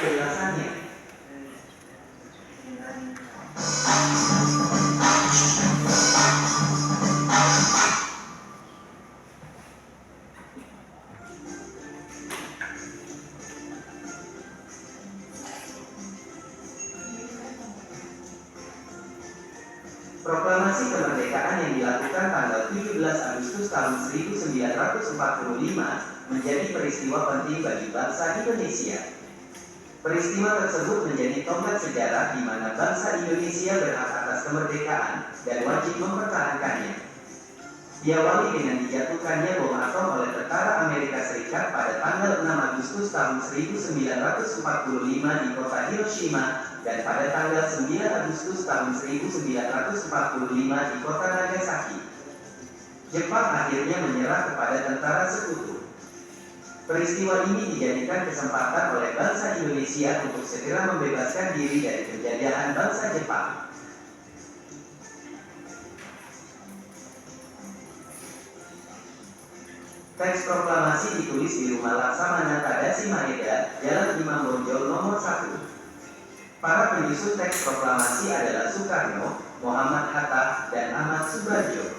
penjelasannya. Proklamasi kemerdekaan yang dilakukan tanggal 17 Agustus tahun 1945 menjadi peristiwa penting bagi bangsa Indonesia. Peristiwa tersebut menjadi tonggak sejarah di mana bangsa Indonesia berhak atas kemerdekaan dan wajib mempertahankannya. Diawali dengan dijatuhkannya bom atom oleh tentara Amerika Serikat pada tanggal 6 Agustus tahun 1945 di kota Hiroshima dan pada tanggal 9 Agustus tahun 1945 di kota Nagasaki. Jepang akhirnya menyerah kepada tentara sekutu. Peristiwa ini dijadikan kesempatan oleh bangsa Indonesia untuk segera membebaskan diri dari penjajahan bangsa Jepang. Teks proklamasi ditulis di Rumah Laksamana Tadashi Maeda, Jalan Imam Bonjol nomor 1. Para penyusun teks proklamasi adalah Soekarno, Muhammad Hatta, dan Ahmad Subarjo.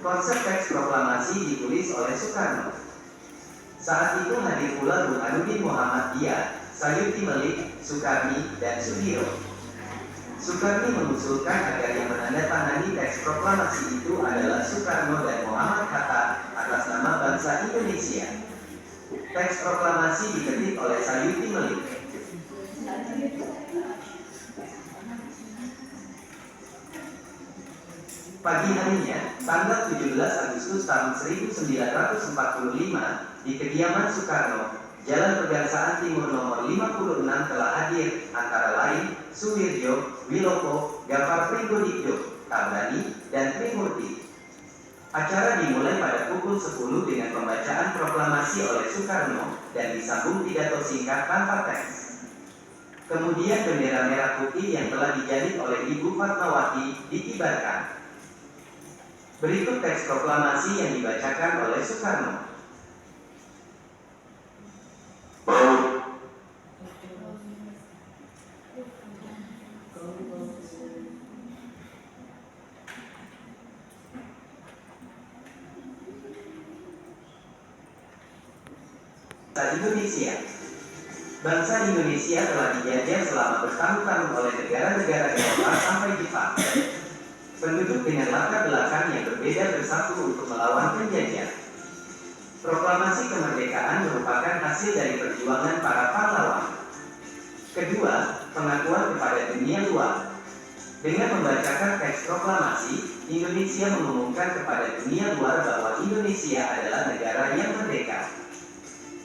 Konsep teks proklamasi ditulis oleh Soekarno. Saat itu hadir pula Burhanuddin Muhammadiyah, Sayuti Melik, Sukarni, dan Sudiro. Sukarni mengusulkan agar yang menandatangani teks proklamasi itu adalah Soekarno dan Muhammad Hatta atas nama bangsa Indonesia. Teks proklamasi diketik oleh Sayuti Melik. Pagi harinya, tanggal 17 Agustus tahun 1945, di kediaman Soekarno, Jalan Pegangsaan Timur nomor 56 telah hadir, antara lain, Suwirjo, Wiloko, Gafar Prigodipjo, Tabrani, dan Trimurti. Acara dimulai pada pukul 10 dengan pembacaan proklamasi oleh Soekarno dan disambung pidato singkat tanpa teks. Kemudian bendera merah putih yang telah dijalin oleh Ibu Fatmawati dikibarkan. Berikut teks proklamasi yang dibacakan oleh Soekarno. Indonesia. Bangsa Indonesia telah dijajah selama bertahun-tahun oleh negara-negara Eropa sampai Jepang. Penduduk dengan latar belakang yang berbeda bersatu untuk melawan penjajah. Proklamasi kemerdekaan merupakan hasil dari perjuangan para pahlawan. Kedua, pengakuan kepada dunia luar. Dengan membacakan teks proklamasi, Indonesia mengumumkan kepada dunia luar bahwa Indonesia adalah negara yang merdeka.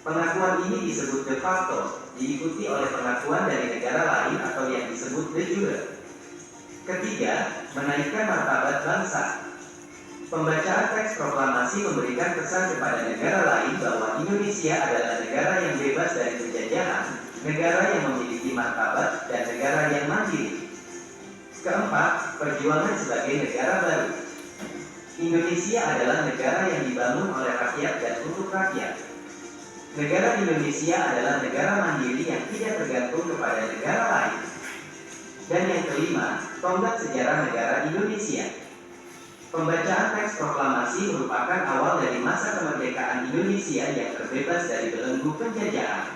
Pengakuan ini disebut de facto, diikuti oleh pengakuan dari negara lain atau yang disebut de jure. Ketiga, menaikkan martabat bangsa. Pembacaan teks proklamasi memberikan kesan kepada negara lain bahwa Indonesia adalah negara yang bebas dari penjajahan, negara yang memiliki martabat, dan negara yang mandiri. Keempat, perjuangan sebagai negara baru. Indonesia adalah negara yang dibangun oleh rakyat dan untuk rakyat. Negara Indonesia adalah negara mandiri yang tidak tergantung kepada negara lain. Dan yang kelima, tonggak sejarah negara Indonesia. Pembacaan teks proklamasi merupakan awal dari masa kemerdekaan Indonesia yang terbebas dari belenggu penjajahan.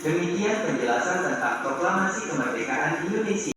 Demikian penjelasan tentang proklamasi kemerdekaan Indonesia.